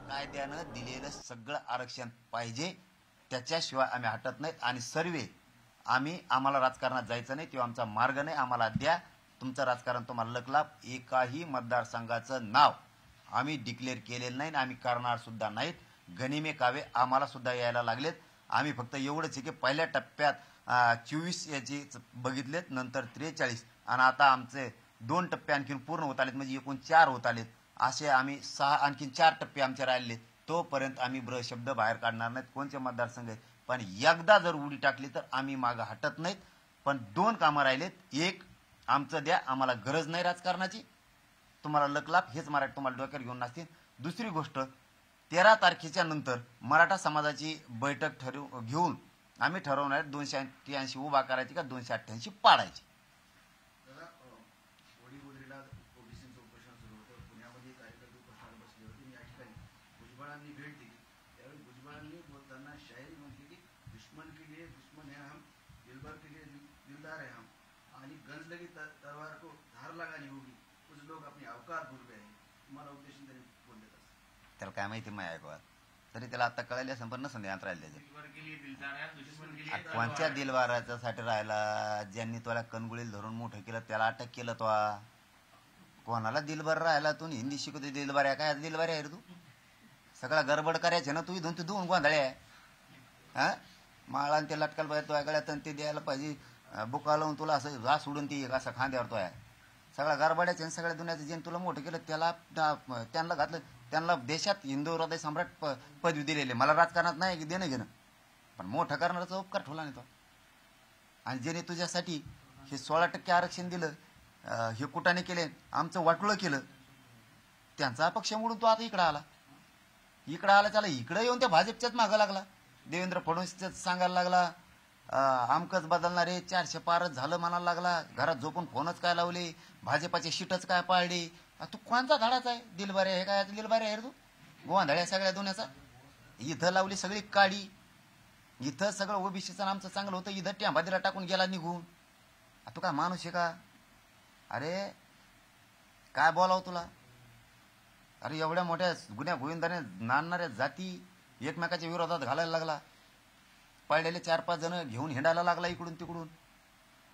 कायद्यानं दिलेलं सगळं आरक्षण पाहिजे, त्याच्याशिवाय आम्ही हटत नाहीत. आणि सर्वे आम्हाला राजकारणात जायचं नाही, तो आमचा मार्ग नाही. आम्हाला द्या तुमचं राजकारण, तुम्हाला लकलाभ. एकाही मतदारसंघाचं नाव आम्ही डिक्लेअर केलेलं नाही, आम्ही करणार सुद्धा नाहीत. गनिमे कावे आम्हाला सुद्धा यायला लागलेत. आम्ही फक्त एवढंच आहे की पहिल्या टप्प्यात 24 याची बघितलेत, नंतर 43, आणि आता आमचे 2 टप्पे आणखीन पूर्ण होत आलेत, म्हणजे एकूण 4 होत आलेत. असे आम्ही 6 आणखीन 4 टप्पे आमचे राहिले. तोपर्यंत आम्ही शब्द बाहेर काढणार नाहीत. कोणते मतदारसंघ आहेत, पण एकदा जर उडी टाकली तर आम्ही मागं हटत नाहीत. पण 2 कामं राहिलेत. एक, आमचं द्या, आम्हाला गरज नाही राजकारणाची, तुम्हाला लकलाभ हेच मराठी तुम्हाला डोक्यावर घेऊन नसतील. दुसरी गोष्ट, 13 तारखेच्या नंतर मराठा समाजाची बैठक घेऊन आम्ही ठरवणार 283 उभा करायची का 288 पाडायची. भुजबळांनी भेट दिली, त्यावेळी भुजबळांनी बोलताना शायरी म्हटली की दुश्मन के लिए दुश्मन है हम, दिलबर के लिए दिलदार है हम, आणि गंज लगी तलवार को धार लगानी होगी, कुछ लोग अपनी अवकात भूल गए. तुम्हाला उद्देशून त्यांनी बोलले तसं. त्याला काय माहिती माय ऐकवा, तरी त्याला आता कळायला संपन्न संध्यात राहिले त्याचे. कोणत्या दिलवाराच्यासाठी राहिला, ज्यांनी तुला कणगुळीला धरून मोठं केलं त्याला अटक केलं. तो कोणाला दिलबर राहिला, तू हिंदी शिकवते दिलबर आहे काय, दिलबर आहे रे तू. सगळा गडबड करायचे ना तू, इथून तू दोन गोंधळे आहे. हा माळा ते लटकायला पाहिजे, तो गळ्यात ते द्यायला पाहिजे, बुका लावून तुला असं घास सोडून ती असं खांद्यावर तो आहे. सगळा गडबड्याचे सगळ्या दुनियाचं ज्यांनी तुला मोठं केलं त्याला त्यांना घातलं. त्यांना देशात हिंदू हृदय सम्राट पदवी दिलेली. मला राजकारणात नाही देणं घेणं, पण मोठं करणाराचा उपकार ठेवला नाही तो. आणि ज्याने तुझ्यासाठी हे 16% आरक्षण दिलं, हे कुटाने केले, आमचं वाटोळं केलं, त्यांचा अपक्ष म्हणून तो आता इकडं आला. त्याला इकडे येऊन त्या भाजपच्याच मागं लागला. देवेंद्र फडणवीसच सांगायला लागला, आमकच बदलणारे 400 पारच झालं म्हणायला लागला. घरात झोपून फोनच काय लावले, भाजपाचे शीटच काय पाळले. तू कोणचा धाडाचा आहे? दिलबारे आहे काय? दिलबारे आहे तू गोंधळ्या सगळ्या दुनियाचा. इथं लावली सगळी काडी, इथं सगळं ओबीसीचं आमचं चांगलं होतं, इथं टेंबादीला टाकून गेला निघून. तू काय माणूस आहे का? अरे काय बोलावं तुला? अरे एवढ्या मोठ्या गुन्ह्या गोविंदाने नांदणाऱ्या जाती एकमेकाच्या विरोधात घालायला लागला. पळलेले 4-5 जण घेऊन हिंडायला लागला इकडून तिकडून,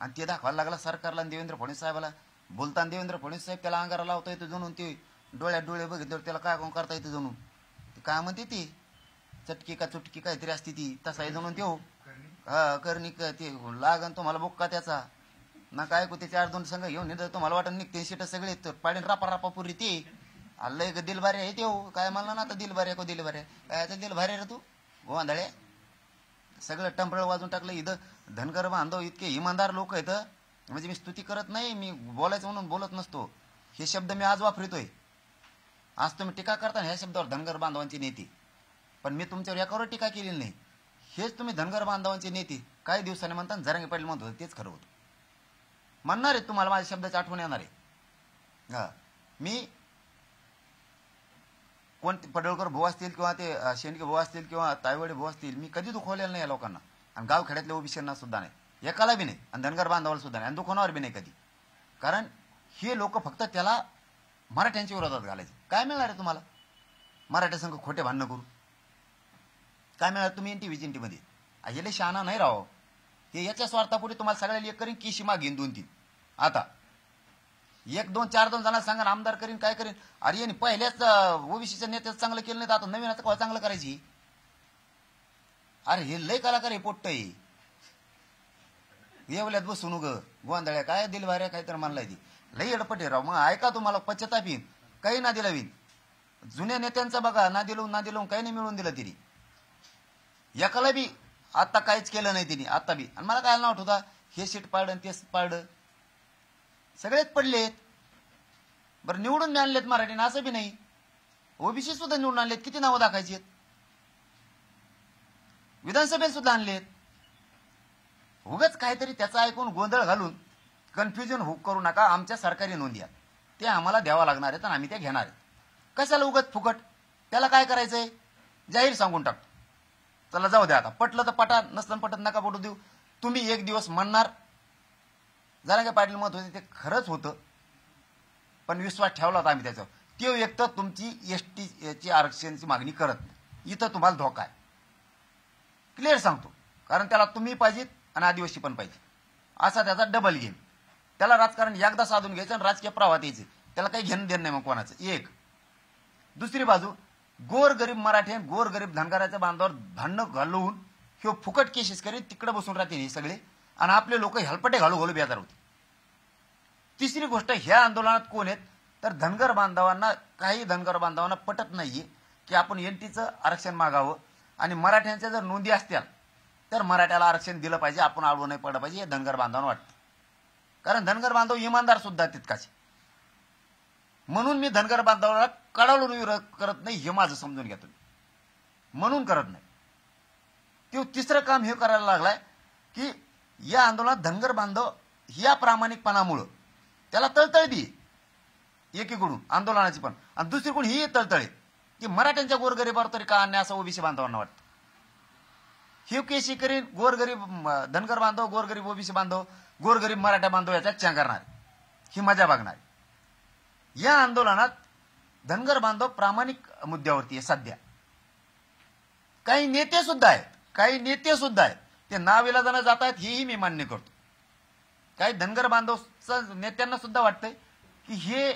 आणि ते दाखवायला लागला सरकारला आणि देवेंद्र फडणवीस साहेबाला. बोलताना देवेंद्र फडणवीस साहेब त्याला अंगारा लावता येतो जणून, ते डोळ्यात डोळे बघितले त्याला काय कोण करता येतं जणून. ते काय म्हणते ती चटकी का चुटकी काहीतरी असते ती, तसा आहे जणून त्यो. करणी ते लागन तुम्हाला बुक्का त्याचा ना काय को ते 4-2 संघ घेऊन हिंडत. तुम्हाला वाटत निघते सीट सगळे पाडीन रापा रापा पुरी ते आलंय ग दिलबारे आहे ते. काय म्हणला ना आता दिलबारे को दिलबारे काय दिलबारे रे तू गोंधळे. सगळं टंपळ वाजून टाकलं. इथं धनगर बांधव इतके इमानदार लोक आहेत, म्हणजे मी स्तुती करत नाही, मी बोलायचं म्हणून बोलत नसतो. हे शब्द मी आज वापरतोय. आज तुम्ही टीका करता ह्या शब्दावर धनगर बांधवांची नेते, पण मी तुमच्यावर एकावर टीका केलेली नाही. हेच तुम्ही धनगर बांधवांचे नेते काही दिवसांनी म्हणता जरांगे पाटील म्हणत होते तेच खरं होतं. म्हणणार आहे तुम्हाला माझ्या शब्दाची आठवण येणार आहे. मी कोणते पडळकर भाऊ असतील किंवा ते शेंडके भाऊ असतील किंवा तायवडे भाऊ असतील, मी कधी दुखवलेलं नाही या लोकांना. आणि गावखेड्यातल्या ओबीसींना सुद्धा नाही, एकाला बी नाही, आणि धनगर बांधवाला सुद्धा नाही, आणि दुखवणार बी नाही कधी. कारण हे लोक फक्त त्याला मराठ्यांच्या विरोधात घालायचे. काय मिळणार आहे तुम्हाला? मराठा संघ खोटे भांडणं करू काय मिळणार? तुम्ही एनटी मध्ये हे शहाणा नाही राहो. हे याच्या स्वार्थापुढे तुम्हाला सगळ्याला एक करीन की मागेन 2-3. आता 1-2 4-2 जणांना सांगा आमदार करीन काय करीन. अरे यांनी पहिल्याच ओबीसीच्या नेत्याचं चांगलं केलं नाही, तर आता नवीन आता चांगलं करायची. अरे हे लय कलाकार हे पोट्ट आहे. येवल्यात बसून ग गोंधळ्या काय दिलवाऱ्या काय तर म्हणलाय ती लई एडपटे राव. मग ऐका तुम्हाला पश्चाताप येईन, काही ना दिला विन. जुन्या नेत्यांचा बघा, ना दिलवून काही नाही मिळवून दिलं तिने. एकाला बी आता काहीच केलं नाही तिने आता बी. आणि मला काय नाव होता हे सीट पाडलं तेच पाडलं, सगळेच पडलेत. बरं निवडून मी आणलेत मराठीने असं बी नाही, ओबीसी सुद्धा निवडून आणलेत. किती नावं दाखायची? विधानसभेत सुद्धा आणलेत. उगाच काहीतरी त्याचा ऐकून गोंधळ घालून कन्फ्युजन करू नका. आमच्या सरकारी नोंदी ते आम्हाला द्यावा लागणार आहेत आणि आम्ही त्या घेणार आहेत. कशाला उगाच फुकट? त्याला काय करायचंय जाहीर सांगून टाक. चला जाऊ द्या, आता पटलं तर पटा, नसतं पटत नका पटू देऊ. तुम्ही एक दिवस म्हणणार जरांगे पाटील मत होते ते खरंच होतं, पण विश्वास ठेवला होता आम्ही त्याच्यावर. तो एक तर तुमची एसटी ची आरक्षणाची मागणी करत नाही. इथं तुम्हाला धोका आहे, क्लिअर सांगतो. कारण त्याला तुम्ही पाहिजेत आणि आदिवासी पण पाहिजे, असा त्याचा डबल गेम. त्याला राजकारण एकदा साधून घ्यायचं आणि राजकीय प्रवाहात यायचं, त्याला काही घेणं देणं नाही मग कोणाचं. एक दुसरी बाजू, गोरगरीब मराठी गोरगरीब धनगराच्या बांधावर भांडणं घालवून हे फुकट केसेस करीत तिकडे बसून राहते हे सगळे, आणि आपले लोक हेलपटे घालू घालू बेजार होते. तिसरी गोष्ट, ह्या आंदोलनात कोण आहेत तर धनगर बांधवांना, काही धनगर बांधवांना पटत नाहीये की आपण एनटीचं आरक्षण मागावं, आणि मराठ्यांच्या जर नोंदी असत्या तर मराठ्याला आरक्षण दिलं पाहिजे, आपण आडवं नाही पडलं पाहिजे, हे धनगर बांधवांना वाटतं. कारण धनगर बांधव इमानदार सुद्धा तितकाच. म्हणून मी धनगर बांधवाला कडावून विरोध करत नाही, हे माझं समजून घ्या तुम्ही, म्हणून करत नाही. तो तिसरं काम हे करायला लागलाय की या आंदोलनात धनगर बांधव या प्रामाणिकपणामुळं त्याला तळतळ बी एकीकडून आंदोलनाची पण, आणि दुसरीकडून ही तळतळे की मराठ्यांच्या गोरगरीबावर तरी का अन्याय असं ओबीसी बांधवांना वाटतं. हे केशी करीन गोरगरीब धनगर बांधव, गोरगरीब ओबीसी बांधव, गोरगरीब मराठा बांधव याच्यात चेंगरणार, ही मजा बघणार. या आंदोलनात धनगर बांधव प्रामाणिक मुद्द्यावरती आहे सध्या. काही नेते सुद्धा आहेत, ते नाविलाजानं जात आहेत, हेही मी मान्य करतो. काही धनगर बांधव नेत्यांना सुद्धा वाटतंय की हे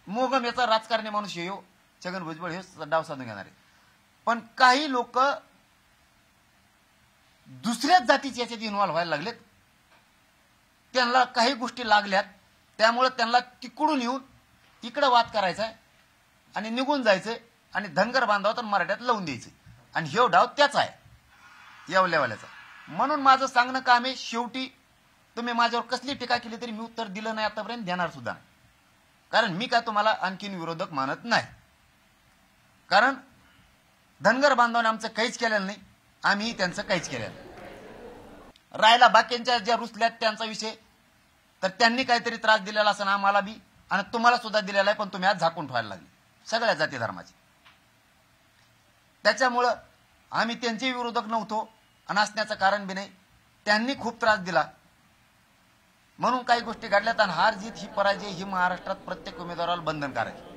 मोगम याचा राजकारणी माणूस येऊ छगन भुजबळ हे डाव साधून घेणार आहे. पण काही लोक दुसऱ्याच जातीचे याच्यात इन्व्हॉल्व्ह व्हायला लागलेत, त्यांना काही गोष्टी लागल्यात, त्यामुळे त्यांना तिकडून येऊन इकडे वाद करायचा आहे आणि निघून जायचंय, आणि धनगर बांधवात आणि मराठ्यात लावून द्यायचंय, आणि हे डाव त्याच आहे येवल्यावाल्याचा. म्हणून माझं सांगणं काम आहे, शेवटी तुम्ही माझ्यावर कसली टीका केली तरी मी उत्तर दिलं नाही आतापर्यंत, देणार सुद्धा नाही. कारण मी काय तुम्हाला आणखीन विरोधक मानत नाही. कारण धनगर बांधवाने आमचं काहीच केलेलं नाही, आम्ही त्यांचं काहीच केलेलं नाही. राहिला बाकींच्या ज्या रुसल्यात त्यांचा विषय, तर त्यांनी काहीतरी त्रास दिलेला असं आम्हाला बी आणि तुम्हाला सुद्धा दिलेला आहे, पण तुम्ही आज झाकून ठेवायला लागले सगळ्या जाती धर्माचे. त्याच्यामुळं आम्ही त्यांचे विरोधक नव्हतो आणि असण्याचं कारण बी नाही. त्यांनी खूप त्रास दिला म्हणून काही गोष्टी घडल्यात, आणि हार जीत ही पराजय ही महाराष्ट्रात प्रत्येक उमेदवाराला बंधनकारक आहे.